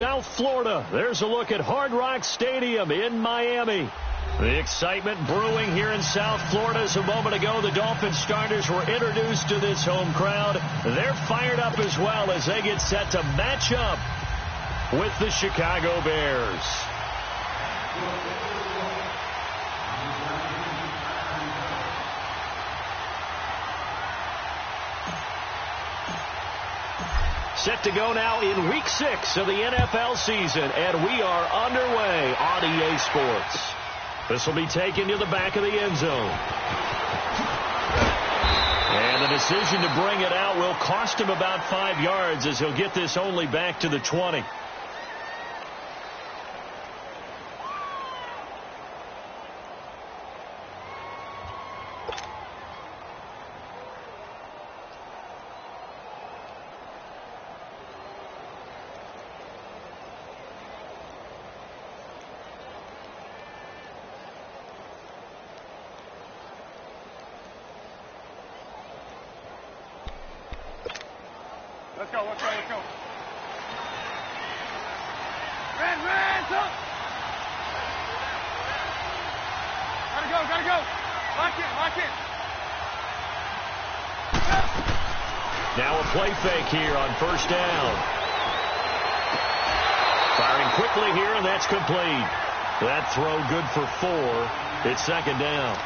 South Florida. There's a look at Hard Rock Stadium in Miami. The excitement brewing here in South Florida. As a moment ago, the Dolphins starters were introduced to this home crowd. They're fired up as well as they get set to match up with the Chicago Bears. Set to go now in Week 6 of the NFL season, and we are underway on EA Sports. This will be taken to the back of the end zone. And the decision to bring it out will cost him about 5 yards as he'll get this only back to the 20. Let's go. Red, up. Gotta go. Lock in. Now a play fake here on first down. Firing quickly here, and that's complete. That throw good for 4. It's second down.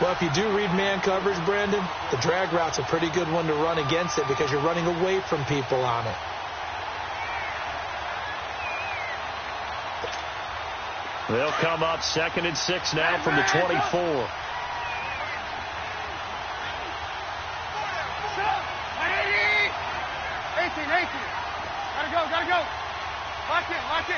Well, if you do read man coverage, Brandon, the drag route's a pretty good one to run against it because you're running away from people on it. They'll come up 2nd and 6 now from the 24. 18. Gotta go. Lock in. 18.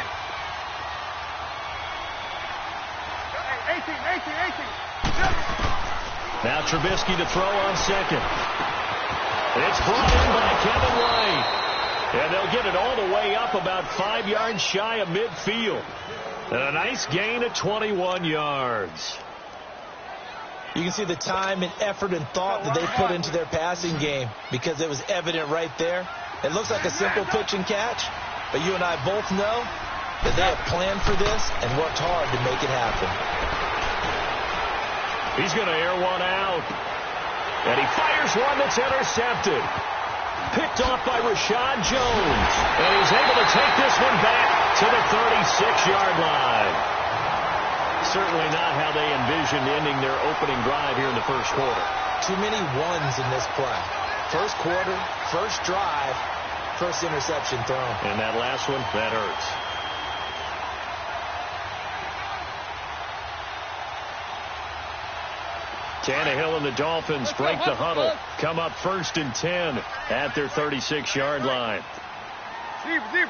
Now Trubisky to throw on second. It's brought in by Kevin White. And they'll get it all the way up about 5 yards shy of midfield. And a nice gain of 21 yards. You can see the time and effort and thought that they put into their passing game because it was evident right there. It looks like a simple pitch and catch, but you and I both know that they have planned for this and worked hard to make it happen. He's going to air one out. And he fires one that's intercepted. Picked off by Rashad Jones. And he's able to take this one back to the 36-yard line. Certainly not how they envisioned ending their opening drive here in the first quarter. Too many ones in this play. First quarter, first drive, first interception thrown. And that last one, that hurts. Tannehill and the Dolphins break the huddle. Come up 1st and 10 at their 36-yard line. Zip.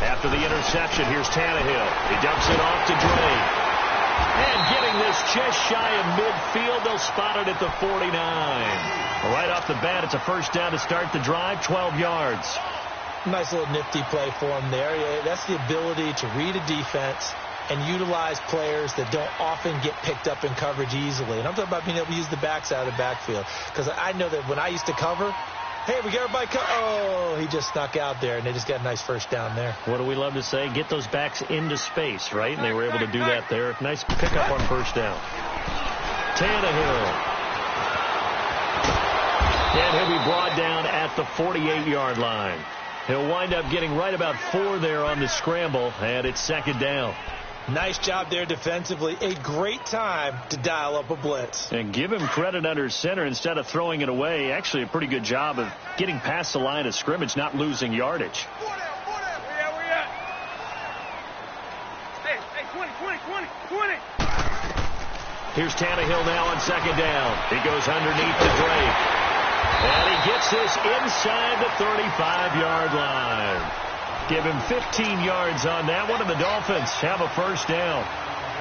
After the interception, here's Tannehill. He dumps it off to Drake. And getting this just shy of midfield, they'll spot it at the 49. Right off the bat, it's a first down to start the drive, 12 yards. Nice little nifty play for him there. That's the ability to read a defense and utilize players that don't often get picked up in coverage easily. And I'm talking about being able to use the backside of the backfield. Because I know that when I used to cover, hey, we got everybody oh, he just snuck out there, and they just got a nice first down there. What do we love to say? Get those backs into space, right? And they were able to do that there. Nice pickup on first down. Tannehill. And he'll be brought down at the 48-yard line. He'll wind up getting right about 4 there on the scramble, and it's second down. Nice job there defensively. A great time to dial up a blitz. And give him credit under center instead of throwing it away. Actually a pretty good job of getting past the line of scrimmage, not losing yardage. Where at? Hey, 20. Here's Tannehill now on second down. He goes underneath to Drake. And he gets this inside the 35-yard line. Give him 15 yards on that one, and the Dolphins have a first down.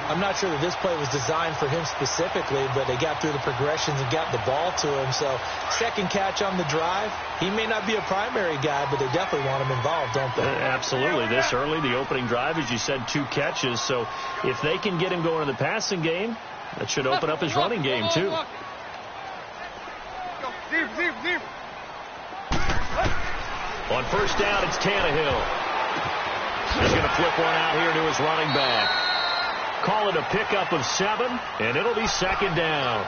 I'm not sure that this play was designed for him specifically, but they got through the progressions and got the ball to him. So second catch on the drive. He may not be a primary guy, but they definitely want him involved, don't they? Absolutely. This early, the opening drive, as you said, 2 catches. So if they can get him going in the passing game, that should open up his running game, too. Deep. On first down, it's Tannehill. He's going to flip one out here to his running back. Call it a pickup of 7, and it'll be second down.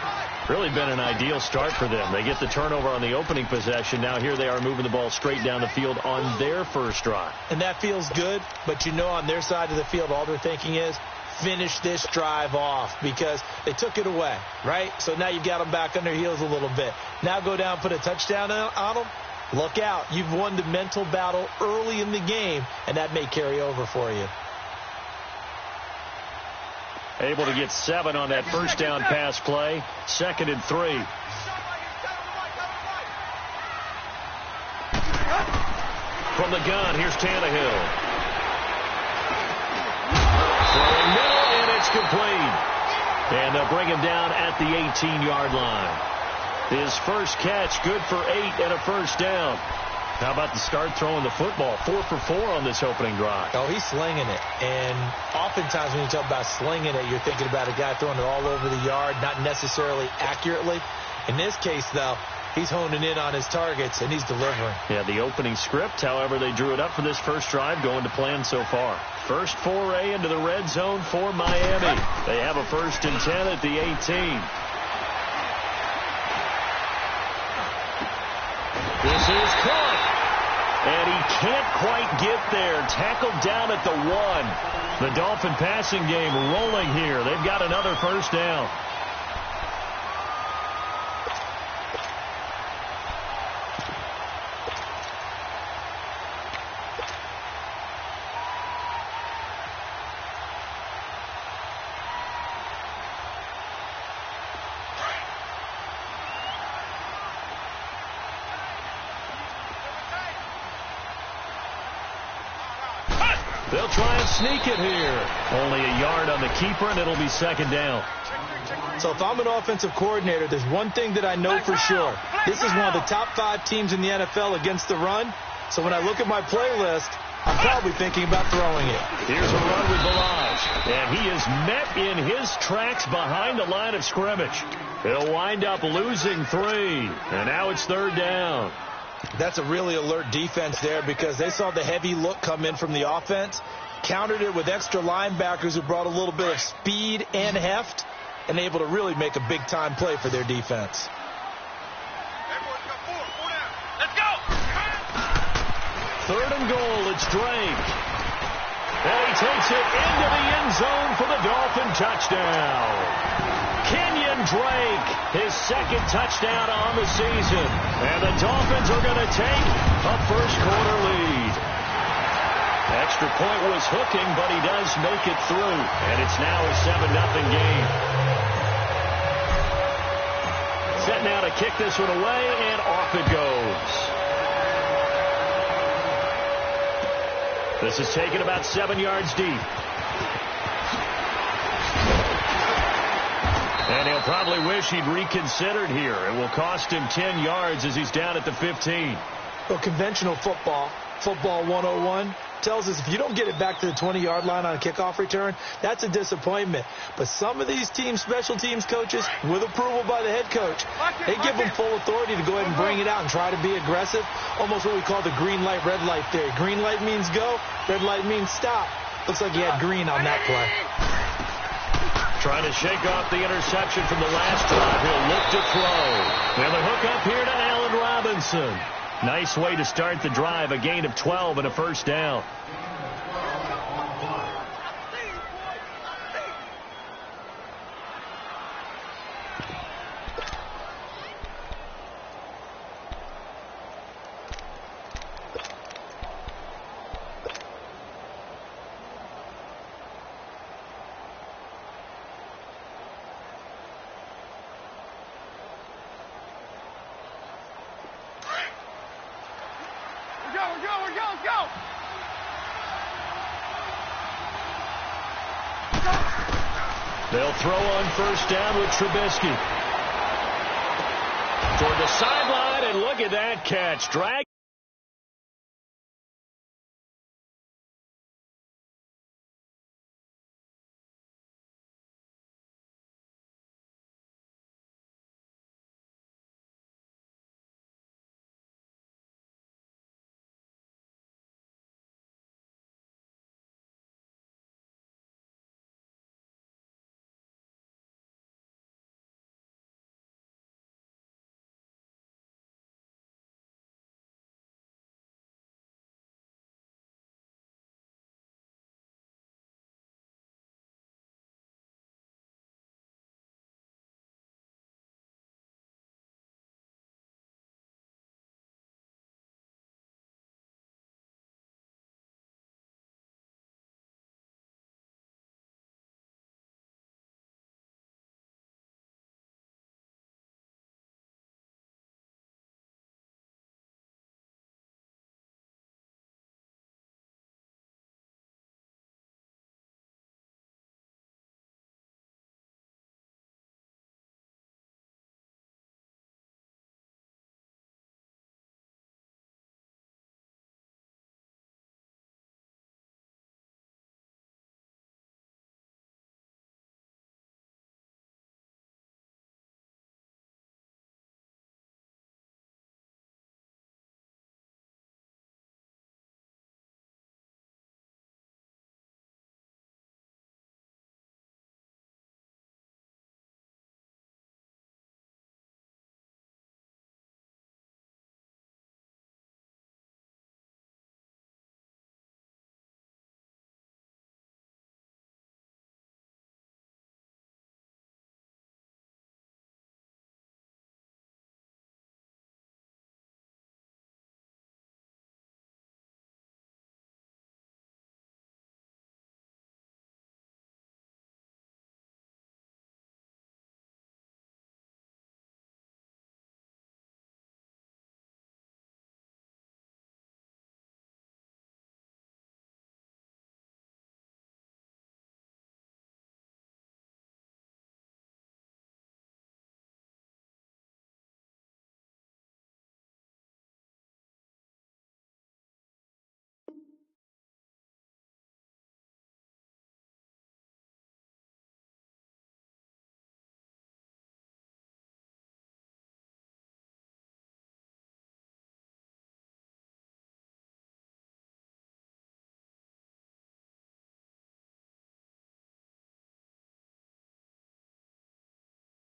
Really been an ideal start for them. They get the turnover on the opening possession. Now here they are moving the ball straight down the field on their first drive. And that feels good, but you know on their side of the field all they're thinking is finish this drive off because they took it away, right? So now you've got them back on their heels a little bit. Now go down, put a touchdown on them. Look out. You've won the mental battle early in the game, and that may carry over for you. Able to get 7 on that first down pass play. 2nd and 3. From the gun, here's Tannehill. Throwing middle, and it's complete. And they'll bring him down at the 18-yard line. His first catch, good for 8 and a first down. How about the start throwing the football? 4 for 4 on this opening drive. Oh, he's slinging it. And oftentimes when you talk about slinging it, you're thinking about a guy throwing it all over the yard, not necessarily accurately. In this case, though, he's honing in on his targets, and he's delivering. Yeah, the opening script, however, they drew it up for this first drive, going to plan so far. First foray into the red zone for Miami. They have a 1st and 10 at the 18. This is caught. And he can't quite get there. Tackled down at the 1. The Dolphin passing game rolling here. They've got another first down. They'll try and sneak it here. Only a yard on the keeper, and it'll be second down. So if I'm an offensive coordinator, there's one thing that I know for sure. This is one of the top 5 teams in the NFL against the run. So when I look at my playlist, I'm probably thinking about throwing it. Here's a run with Balaj, and he is met in his tracks behind the line of scrimmage. He'll wind up losing 3, and now it's third down. That's a really alert defense there because they saw the heavy look come in from the offense, countered it with extra linebackers who brought a little bit of speed and heft, and able to really make a big-time play for their defense. Let's go! 3rd and goal, it's Drake. And he takes it into the end zone for the Dolphin touchdown. Kenyon Drake, his 2nd touchdown on the season. And the Dolphins are going to take a first-quarter lead. Extra point was hooking, but he does make it through. And it's now a 7-0 game. Set now to kick this one away, and off it goes. This is taken about 7 yards deep. And he'll probably wish he'd reconsidered here. It will cost him 10 yards as he's down at the 15. Well, conventional football 101, tells us if you don't get it back to the 20-yard line on a kickoff return, that's a disappointment. But some of these teams, special teams coaches, with approval by the head coach, they give them full authority to go ahead and bring it out and try to be aggressive. Almost what we call the green light, red light theory. Green light means go, red light means stop. Looks like he had green on that play. Trying to shake off the interception from the last drive. He'll look to throw. And the hook up here to Allen Robinson. Nice way to start the drive. A gain of 12 and a first down. They'll throw on first down with Trubisky. Toward the sideline, and look at that catch. Drag.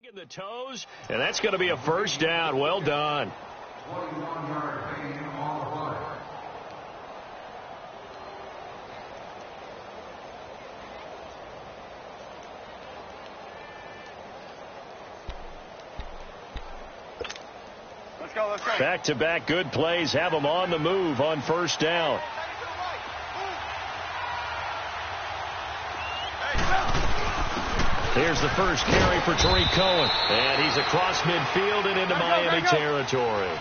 In the toes, and that's going to be a first down. Well done. Let's go, let's go. Back-to-back good plays have them on the move on first down. Here's the first carry for Tariq Cohen. And he's across midfield and into Miami territory.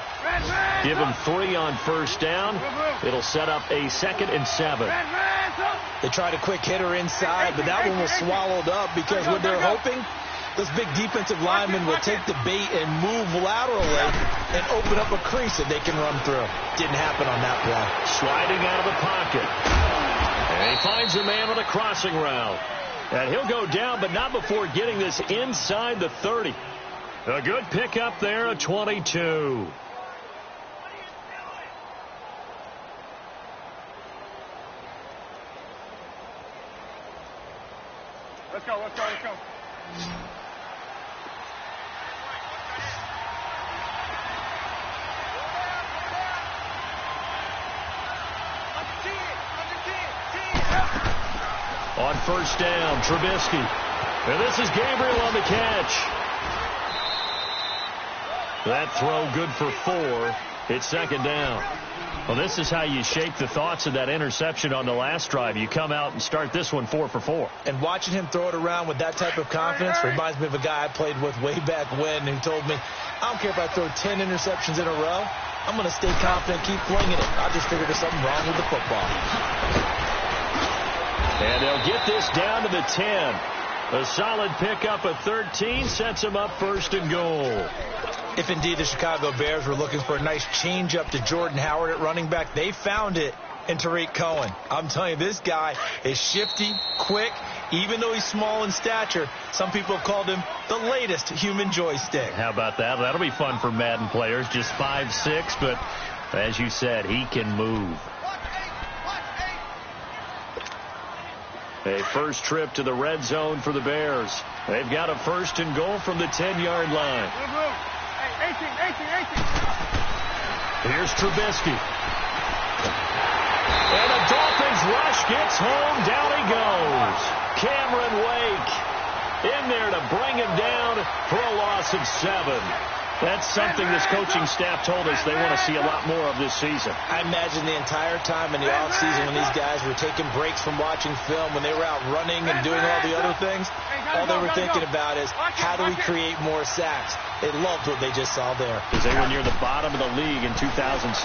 Give him 3 on first down. It'll set up a 2nd and 7. They tried a quick hitter inside, but that one was swallowed up because what they're hoping, this big defensive lineman will take the bait and move laterally and open up a crease that they can run through. Didn't happen on that play. Sliding out of the pocket. And he finds a man with a crossing route. And he'll go down, but not before getting this inside the 30. A good pickup there at 22. Let's go, let's go, let's go. On first down, Trubisky. And this is Gabriel on the catch. That throw good for 4. It's 2nd down. Well, this is how you shape the thoughts of that interception on the last drive. You come out and start this one 4 for 4. And watching him throw it around with that type of confidence reminds me of a guy I played with way back when who told me, I don't care if I throw 10 interceptions in a row. I'm going to stay confident, keep flinging it. I just figured there's something wrong with the football. And they'll get this down to the 10. A solid pickup of 13 sets them up 1st and goal. If indeed the Chicago Bears were looking for a nice change-up to Jordan Howard at running back, they found it in Tariq Cohen. I'm telling you, this guy is shifty, quick. Even though he's small in stature, some people have called him the latest human joystick. How about that? That'll be fun for Madden players. Just 5'6", but as you said, he can move. A first trip to the red zone for the Bears. They've got a 1st and goal from the 10-yard line. Hey, 18. Here's Trubisky. And the Dolphins rush gets home. Down he goes. Cameron Wake in there to bring him down for a loss of 7. That's something this coaching staff told us they want to see a lot more of this season. I imagine the entire time in the offseason when these guys were taking breaks from watching film, when they were out running and doing all the other things, all they were thinking about is, how do we create more sacks? They loved what they just saw there. Because they were near the bottom of the league in 2017.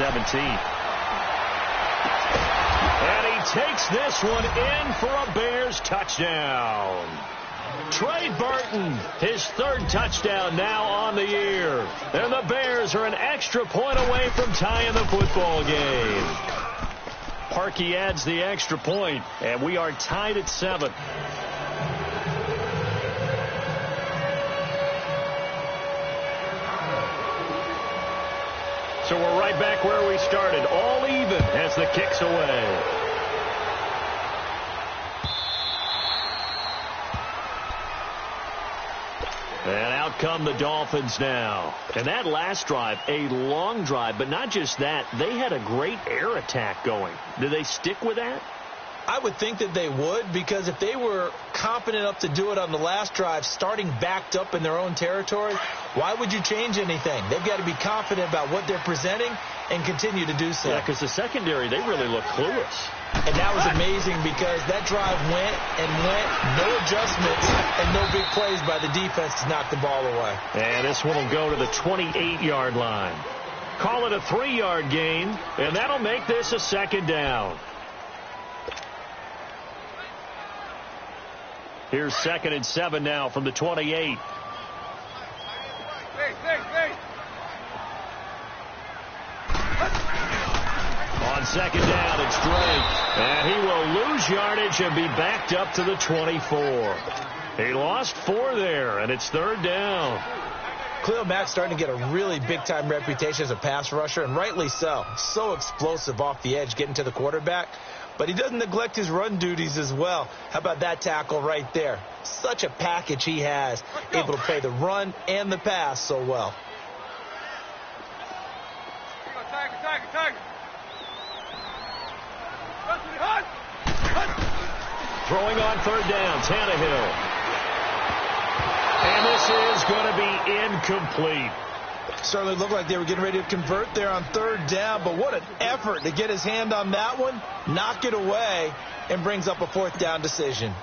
And he takes this one in for a Bears touchdown. Trey Burton, his 3rd touchdown now on the year. And the Bears are an extra point away from tying the football game. Parkey adds the extra point, and we are tied at 7. So we're right back where we started, all even as the kick's away. And out come the Dolphins now. And that last drive, a long drive, but not just that, they had a great air attack going. Do they stick with that? I would think that they would, because if they were confident enough to do it on the last drive, starting backed up in their own territory, why would you change anything? They've got to be confident about what they're presenting and continue to do so. Yeah, because the secondary, they really look clueless. And that was amazing because that drive went and went, no adjustments and no big plays by the defense to knock the ball away. And this one will go to the 28-yard line. Call it a 3-yard gain, and that'll make this a 2nd down. Here's 2nd and 7 now from the 28. On 2nd down, it's Drake. And he will lose yardage and be backed up to the 24. He lost 4 there, and it's 3rd down. Khalil Mack's starting to get a really big-time reputation as a pass rusher, and rightly so. So explosive off the edge getting to the quarterback. but he doesn't neglect his run duties as well. How about that tackle right there? Such a package he has, able to play the run and the pass so well. Throwing on third down, Tannehill. And this is going to be incomplete. Certainly looked like they were getting ready to convert there on third down, but what an effort to get his hand on that one, knock it away, and brings up a fourth down decision.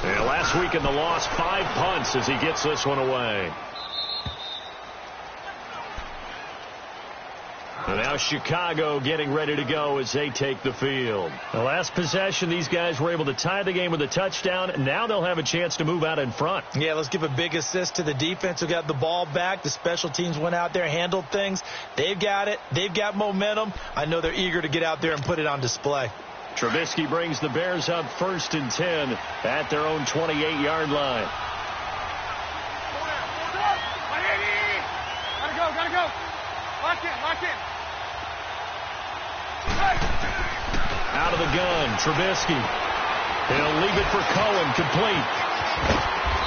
And last week in the loss, 5 punts as he gets this one away. And now Chicago getting ready to go as they take the field. The last possession, these guys were able to tie the game with a touchdown. And now they'll have a chance to move out in front. Yeah, let's give a big assist to the defense who got the ball back. The special teams went out there, handled things. They've got it. They've got momentum. I know they're eager to get out there and put it on display. Trubisky brings the Bears up 1st and 10 at their own 28-yard line. Gotta go. Lock in. Out of the gun, Trubisky. He'll leave it for Cohen, complete.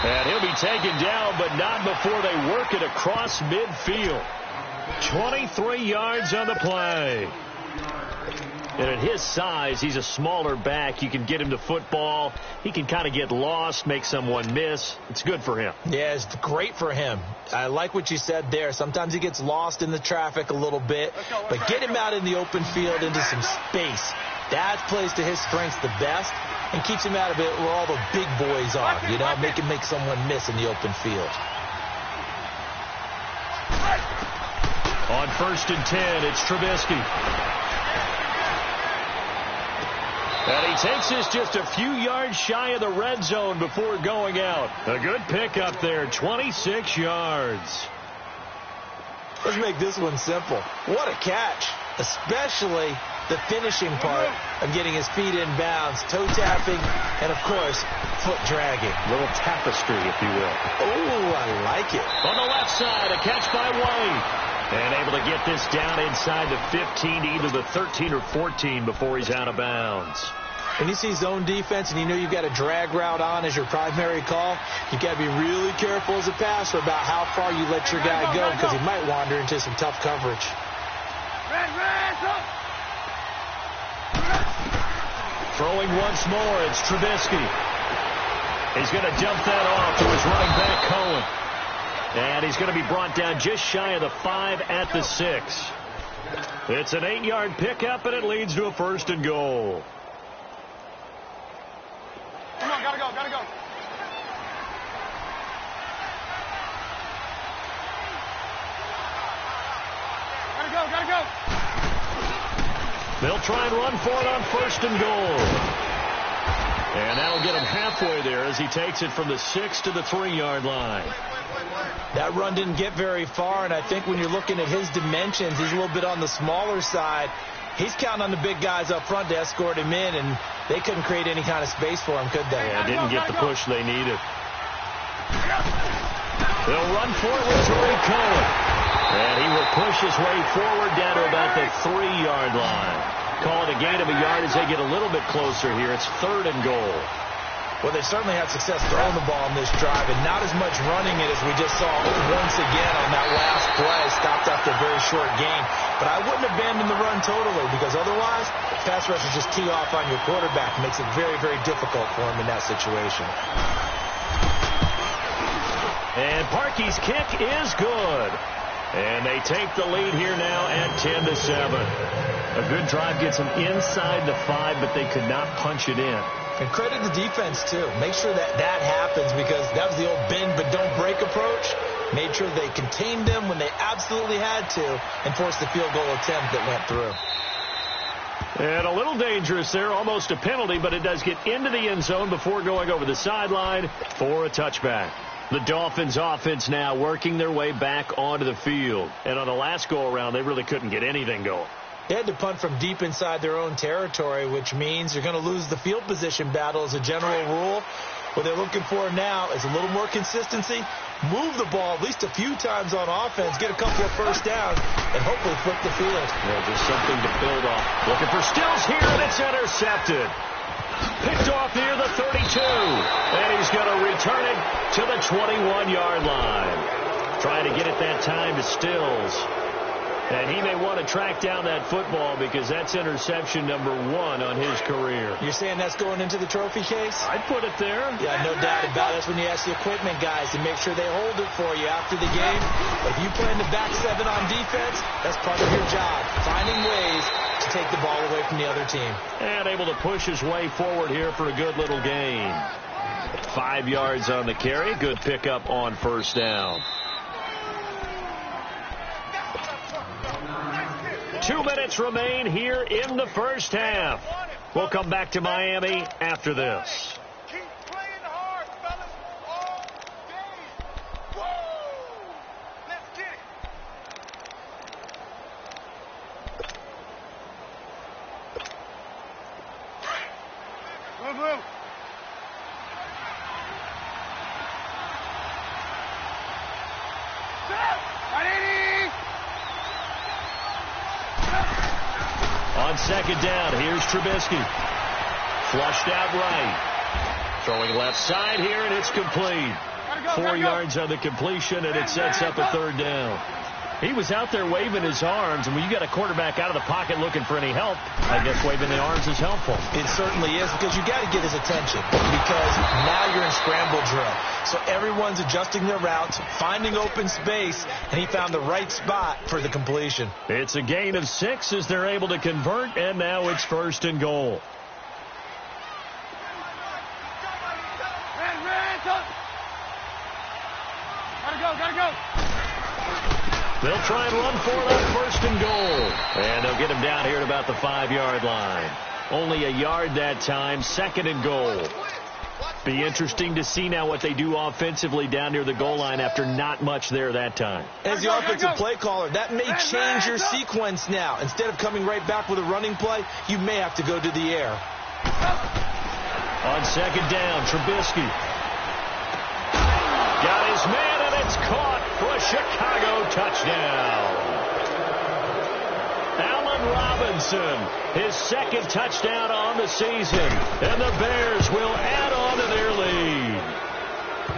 And he'll be taken down, but not before they work it across midfield. 23 yards on the play. And at his size, he's a smaller back. You can get him to football. He can kind of get lost, make someone miss. It's good for him. Yeah, it's great for him. I like what you said there. Sometimes he gets lost in the traffic a little bit. But get him out in the open field into some space. That plays to his strengths the best and keeps him out of it where all the big boys are. You know, make someone miss in the open field. On 1st and 10, it's Trubisky. And he takes this just a few yards shy of the red zone before going out. A good pickup there, 26 yards. Let's make this one simple. What a catch, especially the finishing part of getting his feet in bounds, toe tapping, and, of course, foot dragging. Little tapestry, if you will. Oh, I like it. On the left side, a catch by White. And able to get this down inside the 15 to either the 13 or 14 before he's out of bounds. When you see zone defense and you know you've got a drag route on as your primary call, you've got to be really careful as a passer about how far you let your guy go because he might wander into some tough coverage. Throwing once more, it's Trubisky. He's going to dump that off to his running back, Cohen. And he's going to be brought down just shy of the 5 at the 6. It's an 8-yard pickup, and it leads to a 1st and goal. Come on, gotta go. Gotta go. They'll try and run for it on 1st and goal. And that'll get him halfway there as he takes it from the 6 to the 3-yard line. That run didn't get very far, and I think when you're looking at his dimensions, he's a little bit on the smaller side. He's counting on the big guys up front to escort him in, and they couldn't create any kind of space for him, could they? Yeah, didn't get the push they needed. They'll run for it with Tariq Cohen. And he will push his way forward down to about the 3-yard line. Call it a gain of a yard as they get a little bit closer here. It's 3rd and goal. Well, they certainly had success throwing the ball on this drive, and not as much running it as we just saw once again on that last play. Stopped after a very short gain. But I wouldn't abandon the run totally, because otherwise, pass rushers just tee off on your quarterback. It makes it very, very difficult for him in that situation. And Parkey's kick is good. And they take the lead here now at 10-7. A good drive gets them inside the 5, but they could not punch it in. And credit the defense, too. Make sure that happens, because that was the old bend but don't break approach. Made sure they contained them when they absolutely had to and forced the field goal attempt that went through. And a little dangerous there, almost a penalty, but it does get into the end zone before going over the sideline for a touchback. The Dolphins offense now working their way back onto the field. And on the last go-around, they really couldn't get anything going. They had to punt from deep inside their own territory, which means you're going to lose the field position battle as a general rule. What they're looking for now is a little more consistency move the ball at least a few times on offense, get a couple of first downs, and hopefully flip the field. Yeah, just something to build off. Looking for Stills here, and it's intercepted. Picked off near the 32, and he's going to return it to the 21-yard line. Trying to get it that time to Stills. And he may want to track down that football because that's interception number 1 on his career. You're saying that's going into the trophy case? I'd put it there. Yeah, no doubt about it. That's when you ask the equipment guys to make sure they hold it for you after the game. But if you play in the back 7 on defense, that's part of your job, finding ways to take the ball away from the other team. And able to push his way forward here for a good little gain. 5 yards on the carry. Good pickup on first down. 2 minutes remain here in the first half. We'll come back to Miami after this. Keep playing hard, fellas, all day. Woo! Let's get it. Blue, blue. Ready? On second down, here's Trubisky. Flushed out right. Throwing left side here, and it's complete. 4 yards on the completion, and it sets up a third down. He was out there waving his arms, and when you got a quarterback out of the pocket looking for any help, I guess waving the arms is helpful. It certainly is, because you got to get his attention, because now you're in scramble drill. So everyone's adjusting their routes, finding open space, and he found the right spot for the completion. It's a gain of 6 as they're able to convert, and now it's 1st and goal. Gotta go. They'll try and run for it on 1st and goal. And they'll get him down here at about the 5-yard line. Only a yard that time, 2nd and goal. Be interesting to see now what they do offensively down near the goal line after not much there that time. As the offensive play caller, that may change your sequence now. Instead of coming right back with a running play, you may have to go to the air. On second down, Trubisky. Got his man, and it's caught for a Chicago touchdown. Allen Robinson, his 2nd touchdown on the season. And the Bears will add on to their lead.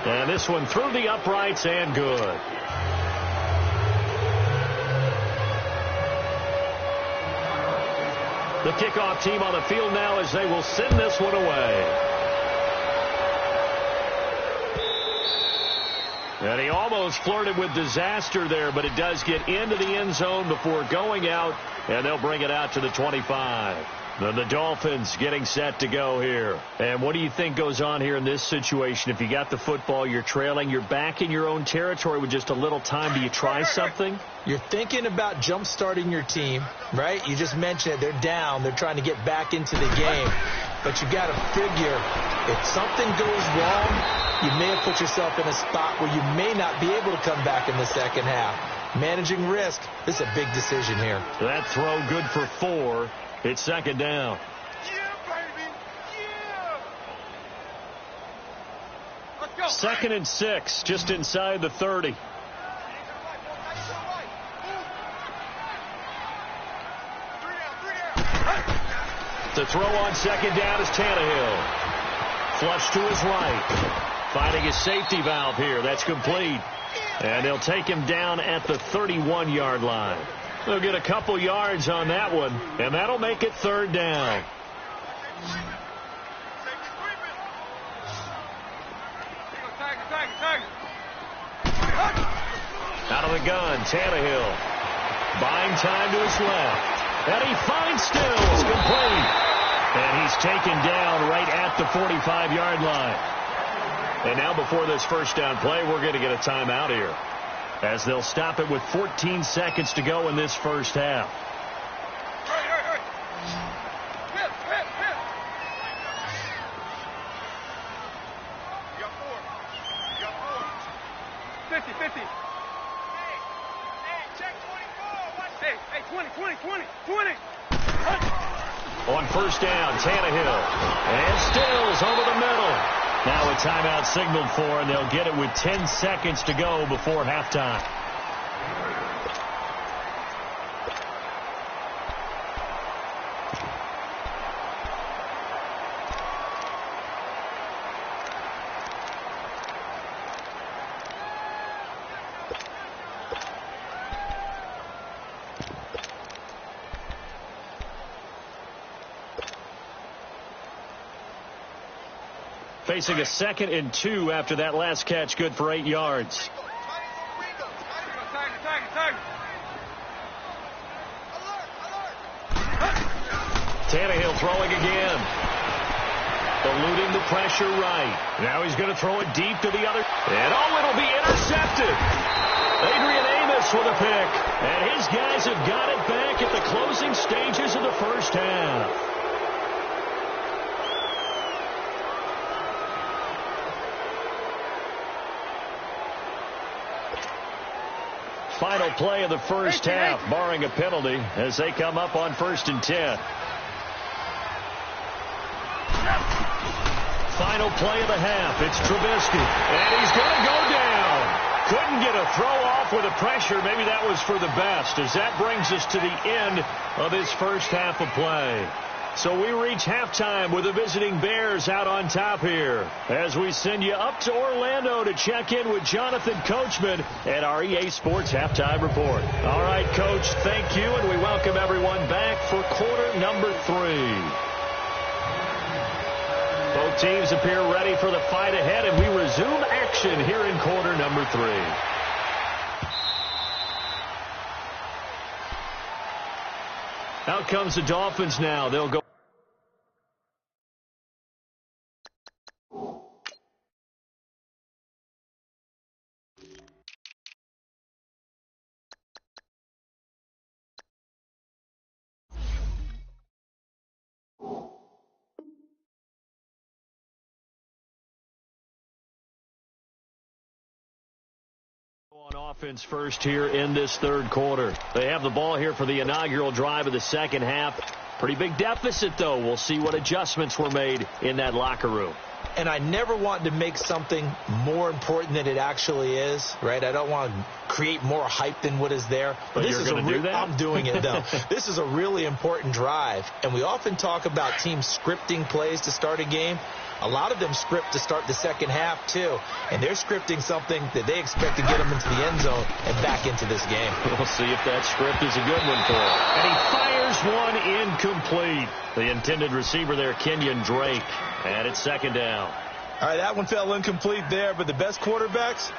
And this one through the uprights and good. The kickoff team on the field now as they will send this one away. And he almost flirted with disaster there, but it does get into the end zone before going out, and they'll bring it out to the 25. Then the Dolphins getting set to go here. And what do you think goes on here in this situation? If you got the football, you're trailing, you're back in your own territory with just a little time. Do you try something? You're thinking about jump-starting your team, right? You just mentioned it. They're down. They're trying to get back into the game. But you got to figure if something goes wrong, you may have put yourself in a spot where you may not be able to come back in the second half. Managing risk, this is a big decision here. That throw good for 4. It's 2nd down. Yeah, baby. Yeah. Let's go. 2nd and 6, just inside the 30. The throw on second down is Tannehill. Flush to his right. Finding his safety valve here. That's complete. And they'll take him down at the 31-yard line. They'll get a couple yards on that one, and that'll make it 3rd down. Out of the gun, Tannehill. Buying time to his left. And he finds Stills, complete. And he's taken down right at the 45-yard line. And now before this first down play, we're going to get a timeout here, as they'll stop it with 14 seconds to go in this first half. Hurry. Hit. You got 4. 50. Hey, check 24. Watch this. Hey, 20. On first down, Tannehill. And Stills over the middle. Now a timeout signaled for, and they'll get it with 10 seconds to go before halftime. Facing a 2nd and 2 after that last catch, good for 8 yards. Tannehill throwing again. Eluding the pressure right. Now he's going to throw it deep to the other. And it'll be intercepted. Adrian Amos with a pick. And his guys have got it back at the closing stages of the first half. Final play of the first half, barring a penalty, as they come up on 1st and 10. Final play of the half. It's Trubisky. And he's going to go down. Couldn't get a throw off with the pressure. Maybe that was for the best, as that brings us to the end of this first half of play. So we reach halftime with the visiting Bears out on top here, as we send you up to Orlando to check in with Jonathan Coachman at our EA Sports Halftime Report. All right, Coach, thank you, and we welcome everyone back for quarter number 3. Both teams appear ready for the fight ahead, and we resume action here in quarter number 3. Out comes the Dolphins now. They'll go. On offense first here in this third quarter. They have the ball here for the inaugural drive of the second half. Pretty big deficit, though. We'll see what adjustments were made in that locker room. And I never want to make something more important than it actually is, right? I don't want to create more hype than what is there. But this is do that? I'm doing it, though. This is a really important drive. And we often talk about teams scripting plays to start a game. A lot of them script to start the second half, too. And they're scripting something that they expect to get them into the end zone and back into this game. We'll see if that script is a good one for him. And he fires one incomplete. The intended receiver there, Kenyon Drake. And it's second down. All right, that one fell incomplete there, but the best quarterbacks,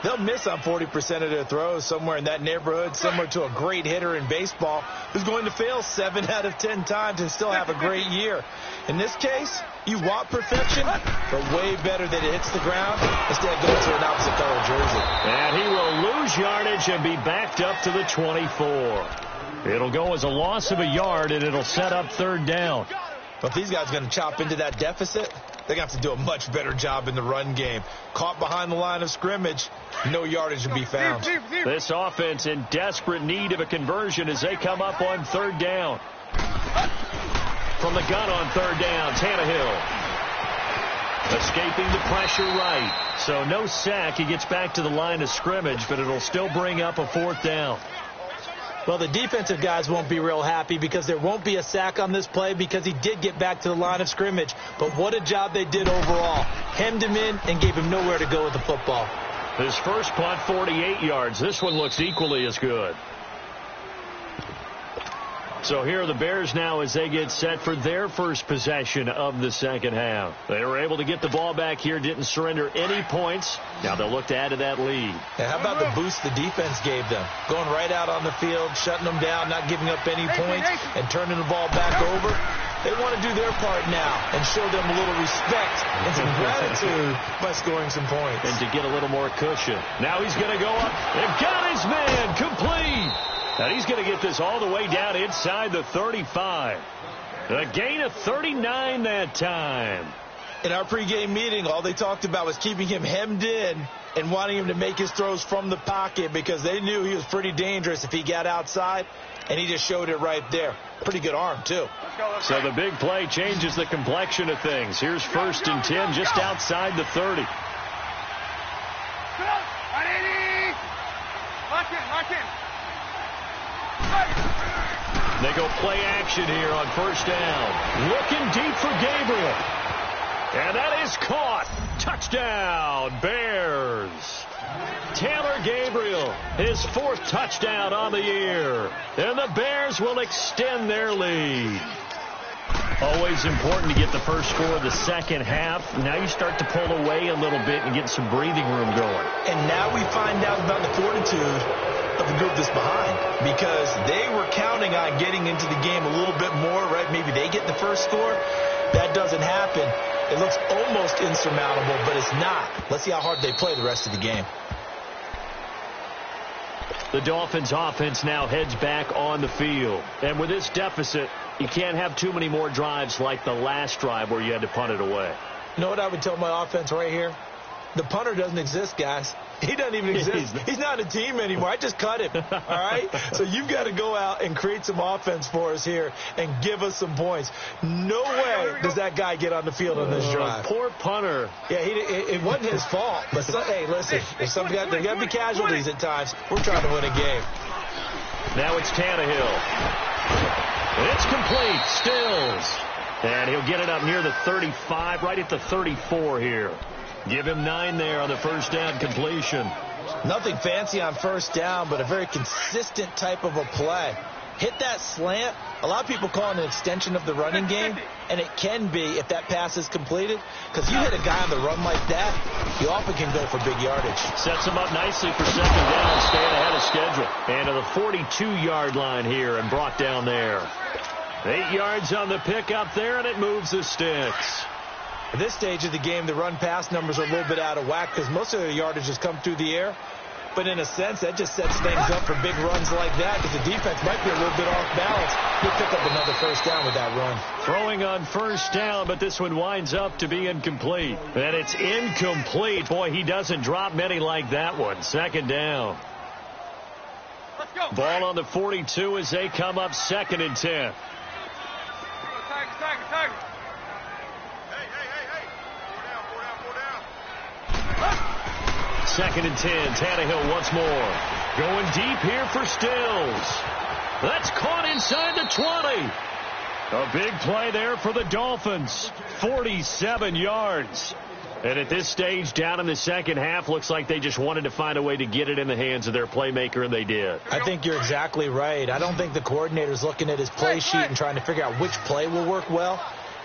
they'll miss on 40% of their throws, somewhere in that neighborhood, similar to a great hitter in baseball who's going to fail 7 out of 10 times and still have a great year. In this case, you want perfection, but way better that it hits the ground instead of going to an opposite color jersey. And he will lose yardage and be backed up to the 24. It'll go as a loss of a yard, and it'll set up third down. But if these guys are going to chop into that deficit, they're going to have to do a much better job in the run game. Caught behind the line of scrimmage, no yardage to be found. This offense in desperate need of a conversion as they come up on third down. From the gun on third down, Tannehill. Escaping the pressure right. So no sack. He gets back to the line of scrimmage, but it'll still bring up a fourth down. Well, the defensive guys won't be real happy because there won't be a sack on this play because he did get back to the line of scrimmage. But what a job they did overall. Hemmed him in and gave him nowhere to go with the football. His first punt, 48 yards. This one looks equally as good. So here are the Bears now as they get set for their first possession of the second half. They were able to get the ball back here, didn't surrender any points. Now they'll look to add to that lead. And how about the boost the defense gave them? Going right out on the field, shutting them down, not giving up any points, and turning the ball back over. They want to do their part now and show them a little respect and some gratitude by scoring some points. And to get a little more cushion. Now he's going to go up. They've got his man complete. And he's going to get this all the way down inside the 35. A gain of 39 that time. In our pregame meeting, all they talked about was keeping him hemmed in and wanting him to make his throws from the pocket because they knew he was pretty dangerous if he got outside, and he just showed it right there. Pretty good arm, too. So the big play changes the complexion of things. Here's 1st and 10 just outside the 30. They go play action here on 1st down. Looking deep for Gabriel. And that is caught. Touchdown, Bears. Taylor Gabriel, his 4th touchdown on the year. And the Bears will extend their lead. Always important to get the first score of the second half. Now you start to pull away a little bit and get some breathing room going. And now we find out about the fortitude of the group that's behind, because they were counting on getting into the game a little bit more, right? Maybe they get the first score. That doesn't happen. It looks almost insurmountable, but it's not. Let's see how hard they play the rest of the game. The Dolphins offense now heads back on the field. And with this deficit, you can't have too many more drives like the last drive where you had to punt it away. You know what I would tell my offense right here? The punter doesn't exist, guys. He doesn't even exist. He's not a team anymore. I just cut him, all right? So you've got to go out and create some offense for us here and give us some points. No way does that guy get on the field on this drive. Poor punter. Yeah, it wasn't his fault. But, hey, listen, if there got to be casualties at times. We're trying to win a game. Now it's Tannehill. It's complete. Stills. And he'll get it up near the 35, right at the 34 here. Give him 9 there on the 1st down completion. Nothing fancy on 1st down, but a very consistent type of a play. Hit that slant. A lot of people call it an extension of the running game, and it can be if that pass is completed, because you hit a guy on the run like that, you often can go for big yardage. Sets him up nicely for 2nd down, staying ahead of schedule. And to the 42-yard line here and brought down there. 8 yards on the pickup there, and it moves the sticks. At this stage of the game, the run-pass numbers are a little bit out of whack because most of the yardage has come through the air. But in a sense, that just sets things up for big runs like that because the defense might be a little bit off balance. He'll pick up another 1st down with that run. Throwing on 1st down, but this one winds up to be incomplete. And it's incomplete. Boy, he doesn't drop many like that one. 2nd down. Ball on the 42 as they come up 2nd and 10. Tiger. 2nd and 10. Tannehill once more. Going deep here for Stills. That's caught inside the 20. A big play there for the Dolphins. 47 yards. And at this stage, down in the second half, looks like they just wanted to find a way to get it in the hands of their playmaker, and they did. I think you're exactly right. I don't think the coordinator's looking at his play sheet and trying to figure out which play will work well.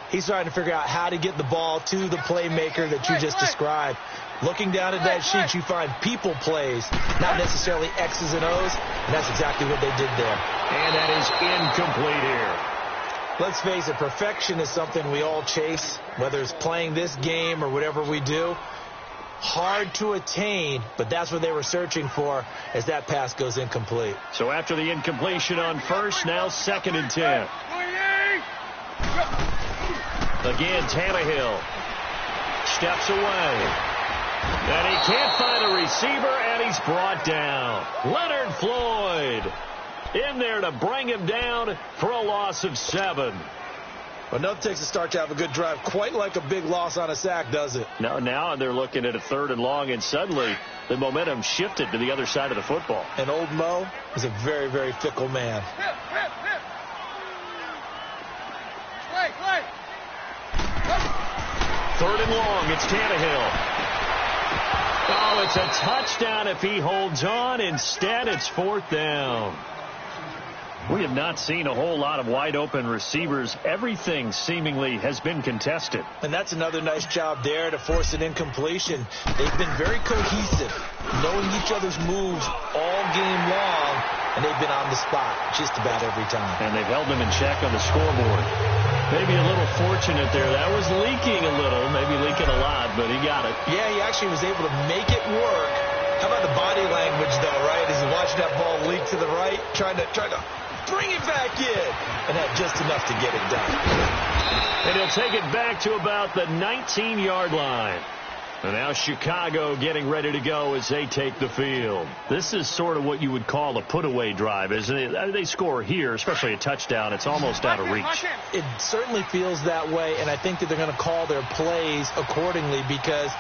He's trying to figure out how to get the ball to the playmaker that you just described. Looking down at that sheet, you find people plays, not necessarily X's and O's, and that's exactly what they did there. And that is incomplete here. Let's face it, perfection is something we all chase, whether it's playing this game or whatever we do. Hard to attain, but that's what they were searching for as that pass goes incomplete. So after the incompletion on 1st, now 2nd and 10. Again, Tannehill steps away. And he can't find a receiver, and he's brought down. Leonard Floyd in there to bring him down for a loss of 7. Well, nothing takes a start to have a good drive quite like a big loss on a sack, does it? Now they're looking at a 3rd and long, and suddenly the momentum shifted to the other side of the football. And old Mo is a very, very fickle man. Play. 3rd and long, it's Tannehill. Oh, it's a touchdown if he holds on. Instead, it's 4th down. We have not seen a whole lot of wide-open receivers. Everything seemingly has been contested. And that's another nice job there to force an incompletion. They've been very cohesive, knowing each other's moves all game long, and they've been on the spot just about every time. And they've held them in check on the scoreboard. Maybe a little fortunate there. That was leaking a little, maybe leaking a lot, but he got it. Yeah, he actually was able to make it work How about the body language, though, right? As he's watching that ball leak to the right, trying to bring it back in, and had just enough to get it done. And he'll take it back to about the 19-yard line. And now Chicago getting ready to go as they take the field. This is sort of what you would call a put-away drive, isn't it? They score here, especially a touchdown. It's almost out of reach. It certainly feels that way, and I think that they're going to call their plays accordingly, because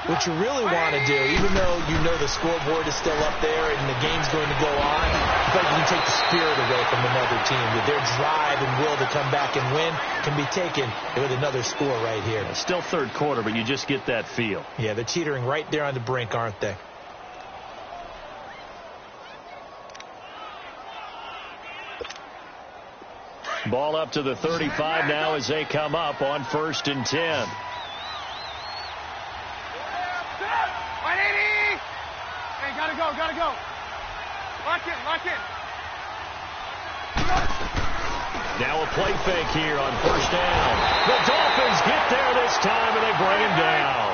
what you really want to do, even though you know the scoreboard is still up there and the game's going to go on, but you can take the spirit away from another team. With their drive and will to come back and win can be taken with another score right here. Still third quarter, but you just get that feel. Yeah, they're teetering right there on the brink, aren't they? Ball up to the 35 now as they come up on 1st and 10. Hey, gotta go. Lock in. Now a play fake here on 1st down. The Dolphins get there this time, and they bring him down.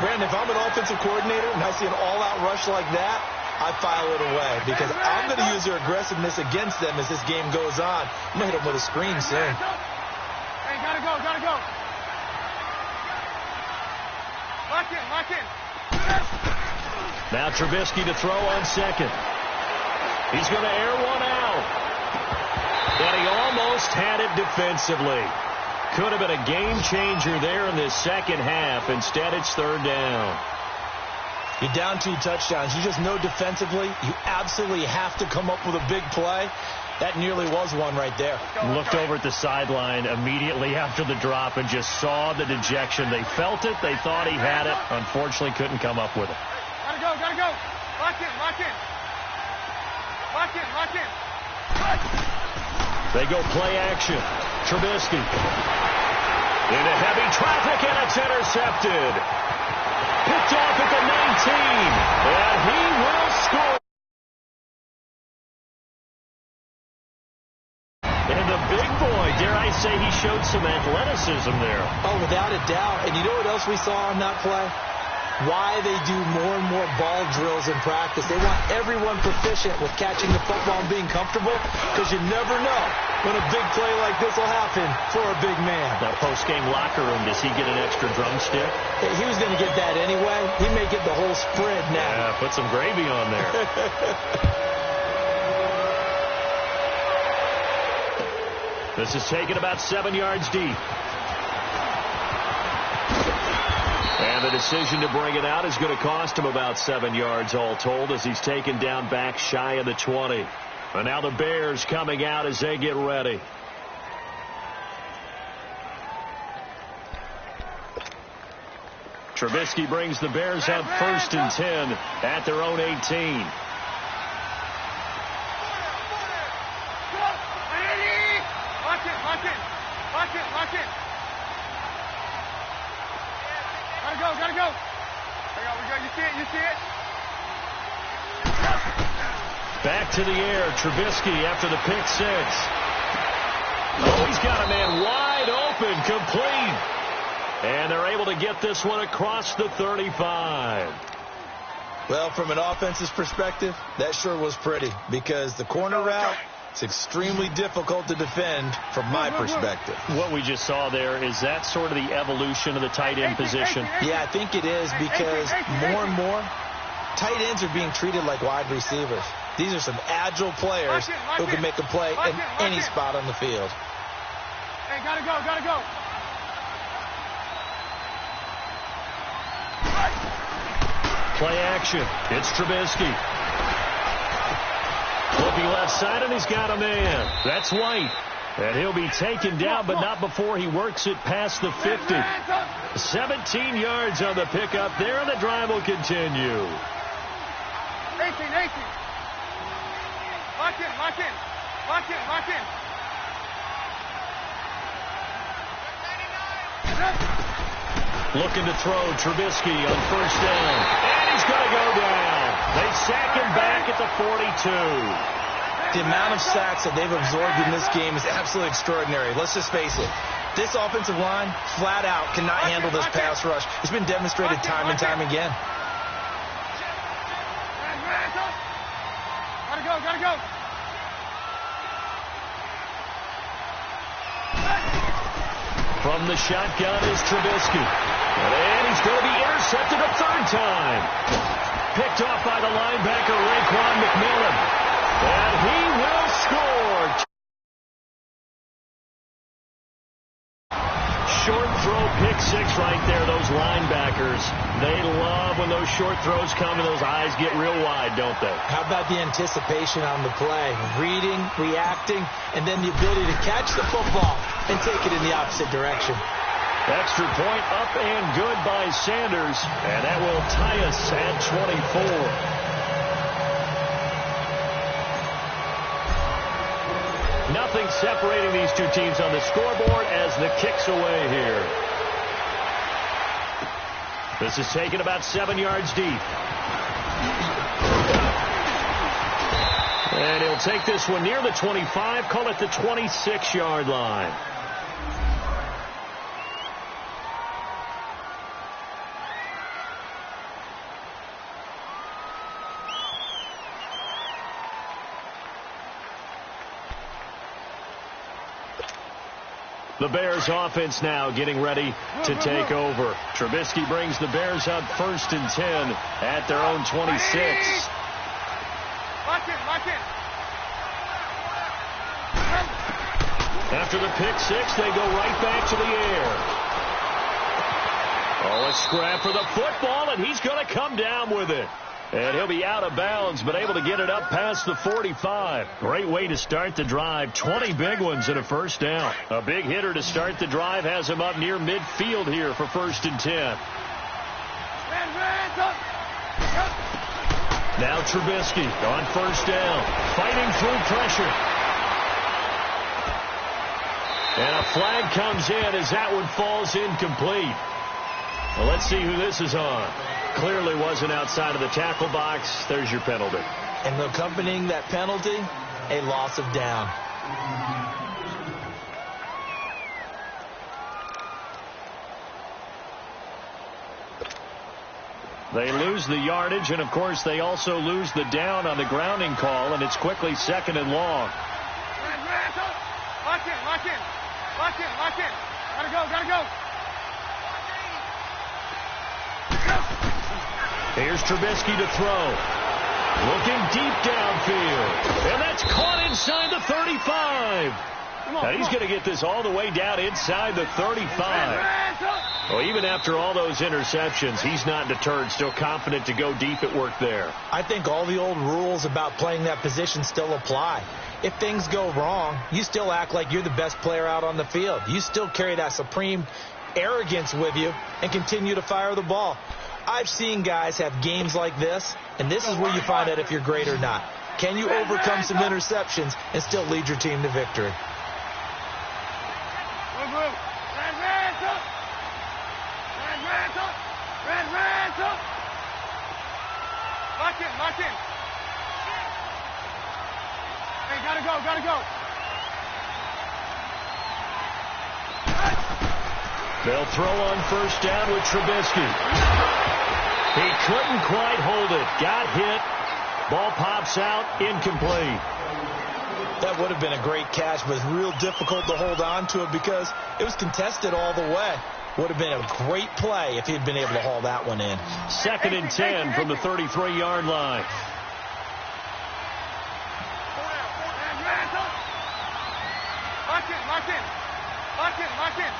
Brandon, if I'm an offensive coordinator and I see an all-out rush like that, I file it away, because I'm going to use their aggressiveness against them as this game goes on. I'm going to hit them with a screen soon. Hey, gotta go. Lock in. Now Trubisky to throw on 2nd. He's going to air one out. But he almost had it defensively. Could have been a game changer there in this second half. Instead, it's 3rd down. You're down 2 touchdowns. You just know defensively you absolutely have to come up with a big play. That nearly was one right there. Looked over at the sideline immediately after the drop and just saw the dejection. They felt it. They thought he had it. Unfortunately, couldn't come up with it. Gotta go. Lock in. They go play action. Trubisky into heavy traffic, and it's intercepted. Picked off at the 19, and he will score. And the big boy, dare I say, he showed some athleticism there. Oh, without a doubt. And you know what else we saw on that play? Why they do more and more ball drills in practice. They want everyone proficient with catching the football and being comfortable, because you never know when a big play like this will happen for a big man. That post-game locker room, does he get an extra drumstick? He was going to get that anyway. He may get the whole spread now. Yeah, put some gravy on there. This is taken about 7 yards deep. And the decision to bring it out is going to cost him about 7 yards all told, as he's taken down back shy of the 20. And now the Bears coming out as they get ready. Trubisky brings the Bears up 1st and 10 at their own 18. Lock in. Gotta go. You see it? Back to the air. Trubisky after the pick 6. Oh, he's got a man wide open, complete. And they're able to get this one across the 35. Well, from an offense's perspective, that sure was pretty, because the corner route, it's extremely difficult to defend from my perspective. What we just saw there, is that sort of the evolution of the tight end position? Yeah, I think it is, because more and more tight ends are being treated like wide receivers. These are some agile players who can make a play in any spot on the field. Hey, gotta go. Play action. It's Trubisky. Looking left side, and he's got a man. That's White. And he'll be taken down, but not before he works it past the 50. 17 yards on the pickup there, and the drive will continue. 18. Lock in. Looking to throw Trubisky on 1st down. And he's going to go down. They sack him back at the 42. The amount of sacks that they've absorbed in this game is absolutely extraordinary. Let's just face it. This offensive line, flat out, cannot handle this pass rush. It's been demonstrated time and time again. From the shotgun is Trubisky. And he's going to be intercepted a third time. Picked off by the linebacker, Raekwon McMillan. And he will score. Short throw, pick six right there. Those linebackers, they love when those short throws come and those eyes get real wide, don't they? How about the anticipation on the play? Reading, reacting, and then the ability to catch the football and take it in the opposite direction. Extra point up and good by Sanders, and that will tie us at 24. Nothing separating these two teams on the scoreboard as the kick's away here. This is taken about 7 yards deep. And he'll take this one near the 25, call it the 26-yard line. The Bears offense now getting ready to take over. Trubisky brings the Bears up 1st and 10 at their own 26. After the pick six, they go right back to the air. Oh, a scrap for the football, and he's going to come down with it. And he'll be out of bounds, but able to get it up past the 45. Great way to start the drive. 20 big ones and a first down. A big hitter to start the drive has him up near midfield here for 1st and 10. Now Trubisky on first down, fighting through pressure. And a flag comes in as that one falls incomplete. Well, let's see who this is on. Clearly wasn't outside of the tackle box. There's your penalty. And accompanying that penalty, a loss of down. They lose the yardage, and, of course, they also lose the down on the grounding call, and it's quickly 2nd and long. Lock in. Gotta go. Here's Trubisky to throw. Looking deep downfield. And that's caught inside the 35. Now he's going to get this all the way down inside the 35. Well, even after all those interceptions, he's not deterred, still confident to go deep at work there. I think all the old rules about playing that position still apply. If things go wrong, you still act like you're the best player out on the field. You still carry that supreme arrogance with you and continue to fire the ball. I've seen guys have games like this, and this is where you find out if you're great or not. Can you overcome some interceptions and still lead your team to victory? Lock in. Hey, gotta go. They'll throw on first down with Trubisky. He couldn't quite hold it. Got hit. Ball pops out. Incomplete. That would have been a great catch, but it's real difficult to hold on to it because it was contested all the way. Would have been a great play if he'd been able to haul that one in. 2nd and 10 from the 33-yard line. Lock in.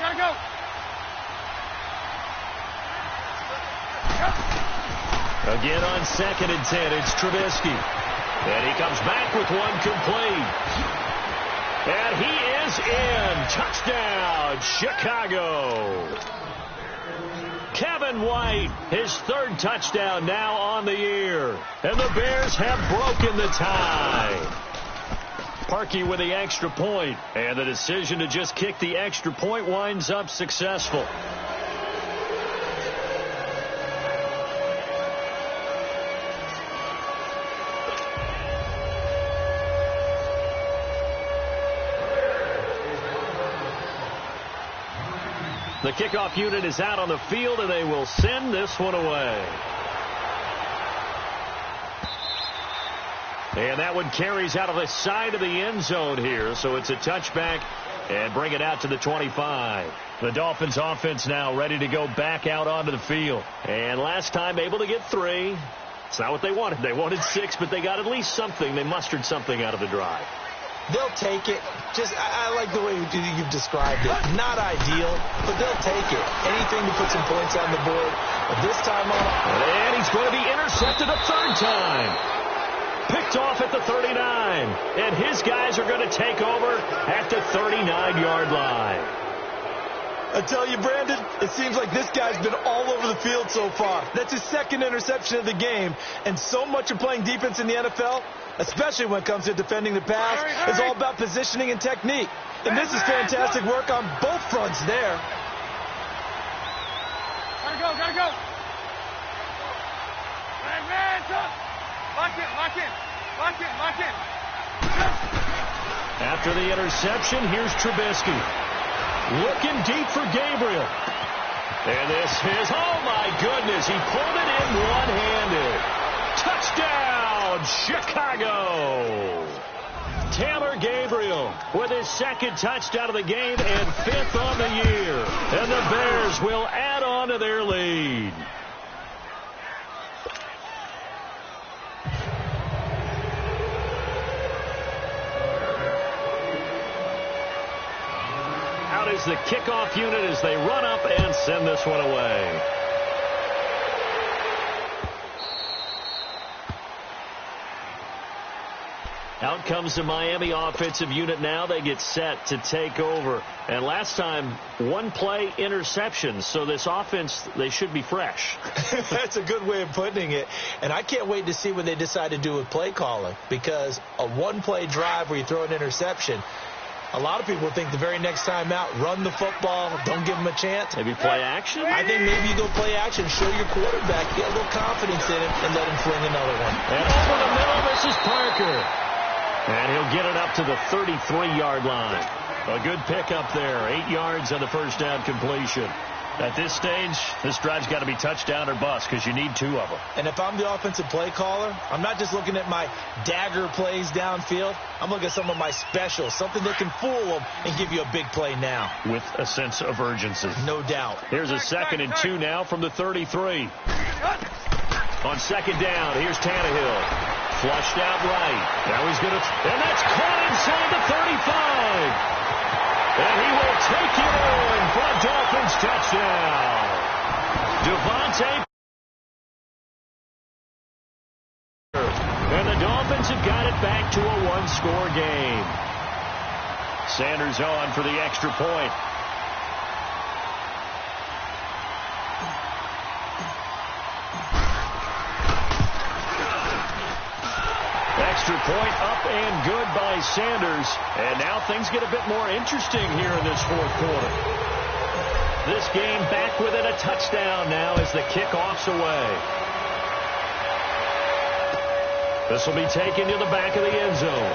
Gotta go. Again on 2nd and 10, it's Trubisky. And he comes back with one complete. And he is in. Touchdown, Chicago. Kevin White, his 3rd touchdown now on the year. And the Bears have broken the tie. Parkey with the extra point, and the decision to just kick the extra point winds up successful. The kickoff unit is out on the field, and they will send this one away. And that one carries out of the side of the end zone here. So it's a touchback and bring it out to the 25. The Dolphins offense now ready to go back out onto the field. And last time able to get 3. It's not what they wanted. They wanted 6, but they got at least something. They mustered something out of the drive. They'll take it. I like the way you've described it. Not ideal, but they'll take it. Anything to put some points on the board. But this time on. And he's going to be intercepted a third time. Picked off at the 39. And his guys are going to take over at the 39-yard line. I tell you, Brandon, it seems like this guy's been all over the field so far. That's his second interception of the game. And so much of playing defense in the NFL, especially when it comes to defending the pass, is all about positioning and technique. And this is fantastic work on both fronts there. Gotta go. Lock in. After the interception, here's Trubisky. Looking deep for Gabriel. And this is, oh my goodness, he pulled it in one-handed. Touchdown, Chicago. Taylor Gabriel with his second touchdown of the game and 5th on the year. And the Bears will add on to their lead. Out is the kickoff unit as they run up and send this one away. Out comes the Miami offensive unit now. They get set to take over. And last time, 1-play interception. So this offense, they should be fresh. That's a good way of putting it. And I can't wait to see what they decide to do with play calling. Because a 1-play drive where you throw an interception, a lot of people think the very next time out, run the football, don't give them a chance. Maybe play action? I think maybe you go play action, show your quarterback, get a little confidence in him, and let him fling another one. And over the middle, this is Parker. And he'll get it up to the 33-yard line. A good pickup there. 8 yards on the first down completion. At this stage, this drive's got to be touchdown or bust because you need 2 of them. And if I'm the offensive play caller, I'm not just looking at my dagger plays downfield. I'm looking at some of my specials, something that can fool them and give you a big play now. With a sense of urgency. No doubt. Here's a 2nd and 2 now from the 33. On 2nd down, here's Tannehill. Flushed out right. Now he's going to, and that's caught inside the 35. And he will take it in for a Dolphins touchdown. Devontae. And the Dolphins have got it back to a 1-score game. Sanders on for the extra point. Extra point up and good by Sanders. And now things get a bit more interesting here in this 4th quarter. This game back within a touchdown now as the kickoff's away. This will be taken to the back of the end zone.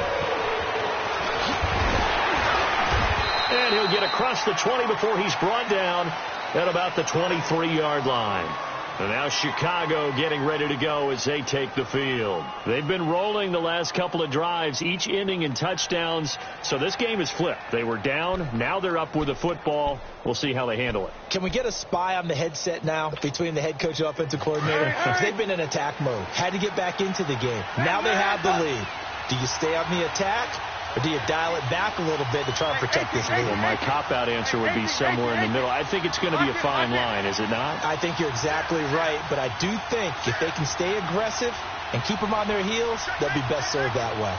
And he'll get across the 20 before he's brought down at about the 23-yard line. And now Chicago getting ready to go as they take the field. They've been rolling the last couple of drives, each ending in touchdowns. So this game is flipped. They were down. Now they're up with the football. We'll see how they handle it. Can we get a spy on the headset now between the head coach and offensive coordinator? They've been in attack mode. Had to get back into the game. Now they have the lead. Do you stay on the attack? Or do you dial it back a little bit to try and protect this lead? Well, my cop-out answer would be somewhere in the middle. I think it's going to be a fine line, is it not? I think you're exactly right, but I do think if they can stay aggressive and keep them on their heels, they'll be best served that way.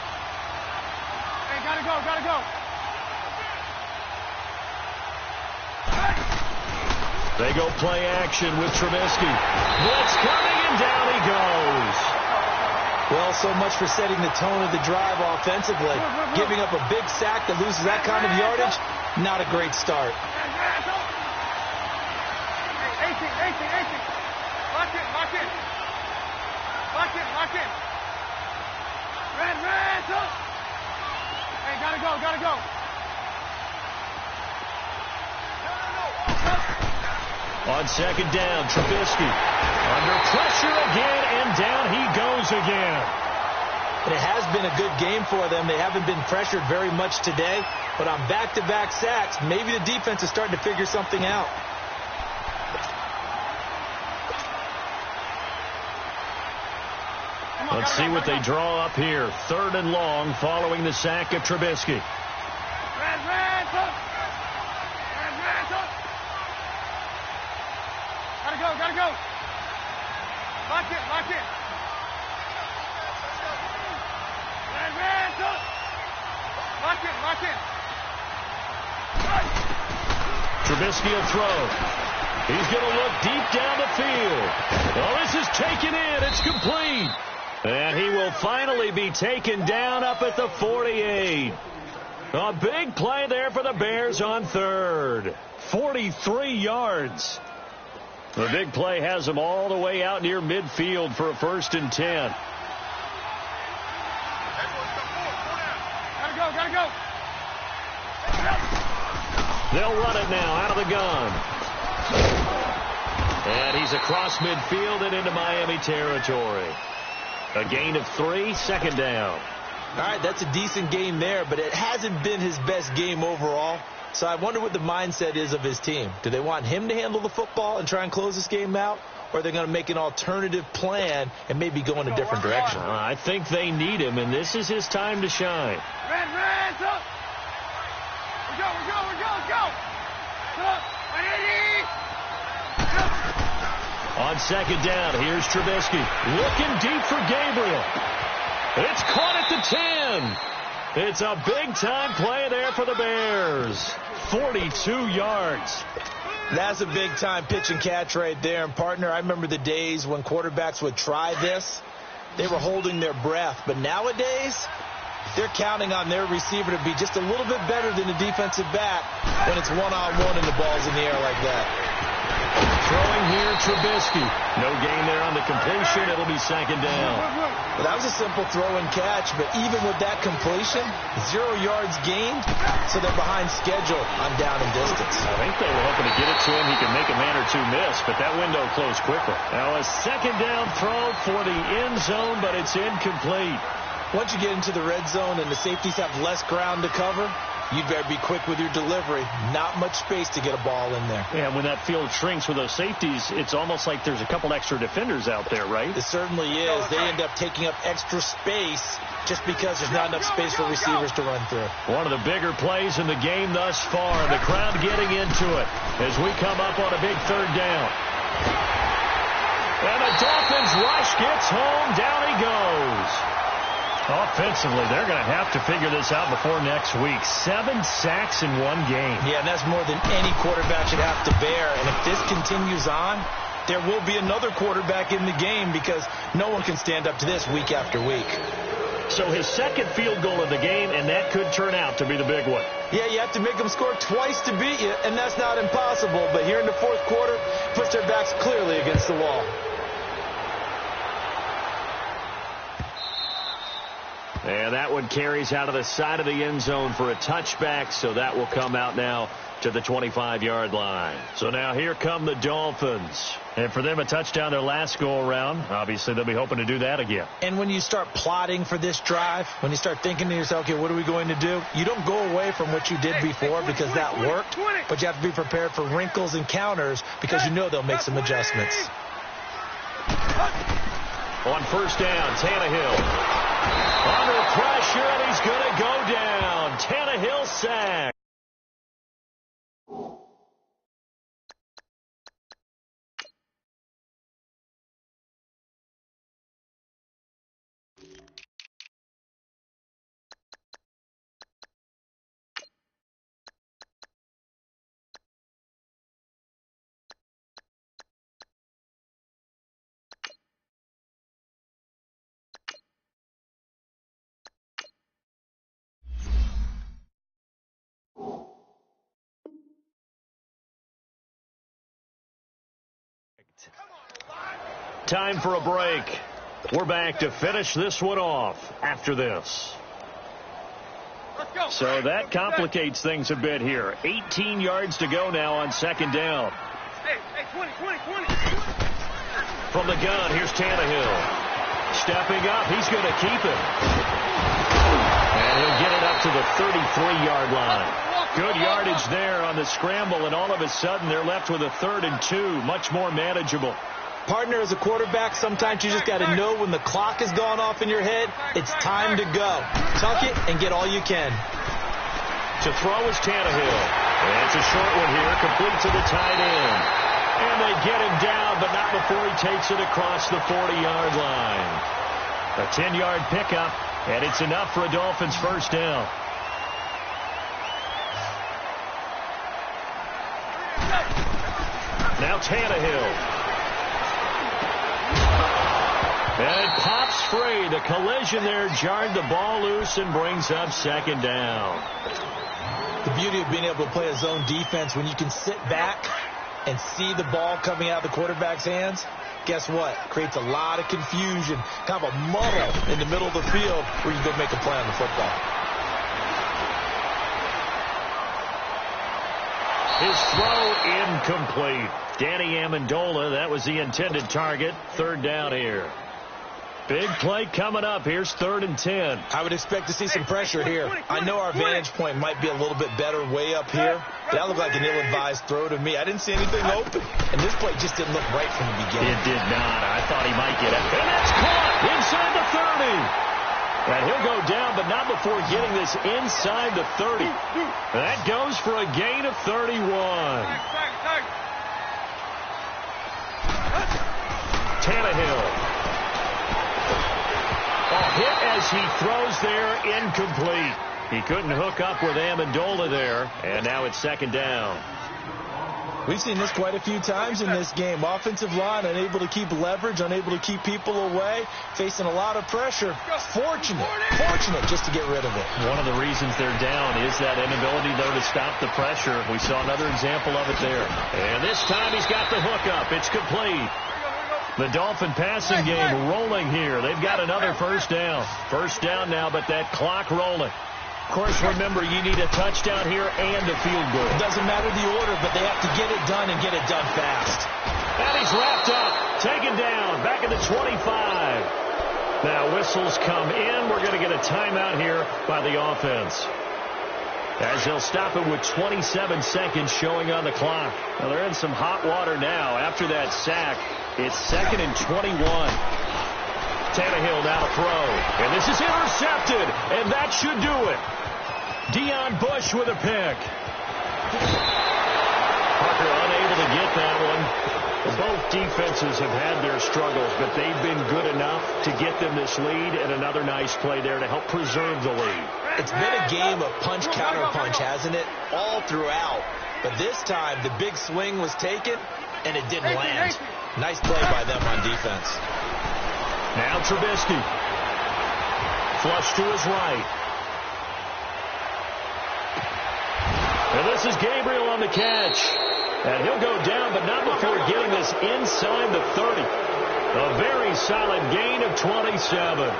Hey, gotta go. They go play action with Trubisky. Blitz coming, and down he goes. Well, so much for setting the tone of the drive offensively. Giving up a big sack that loses that kind of yardage, not a great start. 18. Lock in. Red, up. Hey, gotta go. On 2nd down, Trubisky under pressure again, and down he goes again. And it has been a good game for them. They haven't been pressured very much today. But on back-to-back sacks, maybe the defense is starting to figure something out. Let's see what they draw up here. 3rd and long following the sack of Trubisky. Gotta go. Lock it. Lock it. Trubisky will throw. He's going to look deep down the field. Oh, this is taken in. It's complete. And he will finally be taken down up at the 48. A big play there for the Bears on 3rd. 43 yards. The big play has them all the way out near midfield for a 1st and 10. Gotta go. They'll run it now out of the gun. And he's across midfield and into Miami territory. A gain of 3, 2nd down. All right, that's a decent game there, but it hasn't been his best game overall. So I wonder what the mindset is of his team. Do they want him to handle the football and try and close this game out? Or are they going to make an alternative plan and maybe go in a different direction? I think they need him, and this is his time to shine. Red, up. We go. On 2nd down, here's Trubisky. Looking deep for Gabriel. It's caught at the 10. It's a big-time play there for the Bears. 42 yards. That's a big-time pitch and catch right there. And, partner, I remember the days when quarterbacks would try this. They were holding their breath. But nowadays, they're counting on their receiver to be just a little bit better than the defensive back when it's one-on-one and the ball's in the air like that. Throwing here, Trubisky. No gain there on the completion. It'll be 2nd down. Well, that was a simple throw and catch, but even with that completion, 0 yards gained, so they're behind schedule on down and distance. I think they were hoping to get it to him. He could make a man or two miss, but that window closed quickly. Now a 2nd down throw for the end zone, but it's incomplete. Once you get into the red zone and the safeties have less ground to cover, you'd better be quick with your delivery. Not much space to get a ball in there. Yeah, when that field shrinks with those safeties, it's almost like there's a couple extra defenders out there, right? It certainly is. They end up taking up extra space just because there's not enough space for receivers to run through. One of the bigger plays in the game thus far. The crowd getting into it as we come up on a big 3rd down. And the Dolphins rush gets home. Down he goes. Offensively, they're going to have to figure this out before next week. 7 sacks in one game. Yeah, and that's more than any quarterback should have to bear. And if this continues on, there will be another quarterback in the game because no one can stand up to this week after week. So his 2nd field goal of the game, and that could turn out to be the big one. Yeah, you have to make them score twice to beat you, and that's not impossible. But here in the 4th quarter, puts their backs clearly against the wall. And that one carries out of the side of the end zone for a touchback, so that will come out now to the 25-yard line. So now here come the Dolphins. And for them, a touchdown their last go-around. Obviously, they'll be hoping to do that again. And when you start plotting for this drive, when you start thinking to yourself, okay, what are we going to do? You don't go away from what you did before because that worked, but you have to be prepared for wrinkles and counters because you know they'll make some adjustments. On 1st down, Tannehill. Under pressure, and he's going to go down. Tannehill sack. Time for a break. We're back to finish this one off after this. So that complicates things a bit here. 18 yards to go now on 2nd down. Hey, 20. From the gun, here's Tannehill. Stepping up, he's going to keep it. And he'll get it up to the 33-yard line. Good yardage there on the scramble, and all of a sudden they're left with a 3rd and 2, much more manageable. Partner, as a quarterback, sometimes you just got to know when the clock has gone off in your head, it's time to go. Tuck it and get all you can. To throw is Tannehill. And it's a short one here, complete to the tight end. And they get him down, but not before he takes it across the 40-yard line. A 10-yard pickup, and it's enough for a Dolphins first down. Now Tannehill. And it pops free. The collision there jarred the ball loose and brings up second down. The beauty of being able to play a zone defense when you can sit back and see the ball coming out of the quarterback's hands, guess what? Creates a lot of confusion, kind of a muddle in the middle of the field where you go make a play on the football. His throw incomplete. Danny Amendola, that was the intended target. 3rd down here. Big play coming up. Here's 3rd and 10. I would expect to see some pressure here. I know our vantage point might be a little bit better way up here. That looked like an ill-advised throw to me. I didn't see anything open. And this play just didn't look right from the beginning. It did not. I thought he might get it. And that's caught inside the 30. And he'll go down, but not before getting this inside the 30. That goes for a gain of 31. Tannehill. A hit as he throws there, incomplete. He couldn't hook up with Amendola there, and now it's 2nd down. We've seen this quite a few times in this game. Offensive line unable to keep leverage, unable to keep people away, facing a lot of pressure. Fortunate just to get rid of it. One of the reasons they're down is that inability, though, to stop the pressure. We saw another example of it there. And this time he's got the hookup. It's complete. The Dolphin passing game rolling here. They've got another first down. First down now, but that clock rolling. Of course, remember, you need a touchdown here and a field goal. It doesn't matter the order, but they have to get it done and get it done fast. And he's wrapped up, taken down, back at the 25. Now whistles come in. We're going to get a timeout here by the offense, as they'll stop it with 27 seconds showing on the clock. Now they're in some hot water now after that sack. It's 2nd and 21. Tannehill now to throw. And this is intercepted. And that should do it. Deion Bush with a pick. Parker unable to get that one. Both defenses have had their struggles, but they've been good enough to get them this lead, and another nice play there to help preserve the lead. It's been a game of punch-counter-punch, hasn't it? All throughout. But this time, the big swing was taken, and it didn't land. Nice play by them on defense. Now Trubisky. Flush to his right. And this is Gabriel on the catch. And he'll go down, but not before getting this inside the 30. A very solid gain of 27.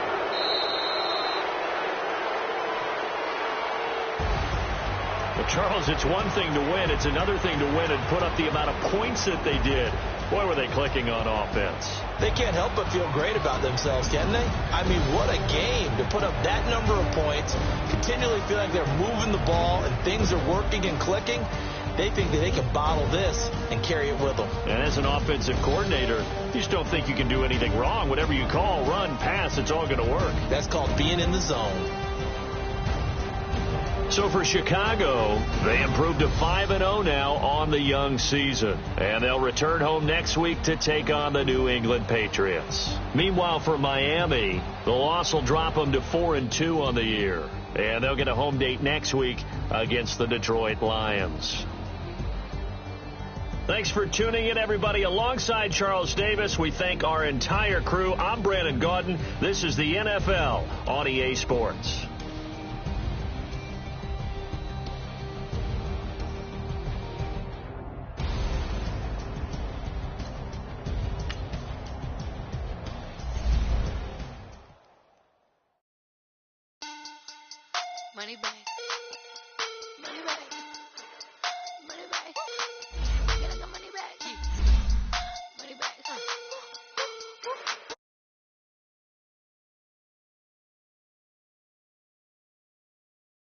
But Charles, it's one thing to win. It's another thing to win and put up the amount of points that they did. Boy, were they clicking on offense. They can't help but feel great about themselves, can they? I mean, what a game to put up that number of points, continually feel like they're moving the ball and things are working and clicking. They think that they can bottle this and carry it with them. And as an offensive coordinator, you just don't think you can do anything wrong. Whatever you call, run, pass, it's all going to work. That's called being in the zone. So for Chicago, they improved to 5-0 now on the young season. And they'll return home next week to take on the New England Patriots. Meanwhile, for Miami, the loss will drop them to 4-2 on the year. And they'll get a home date next week against the Detroit Lions. Thanks for tuning in, everybody. Alongside Charles Davis, we thank our entire crew. I'm Brandon Gaudin. This is the NFL on EA Sports. Money back.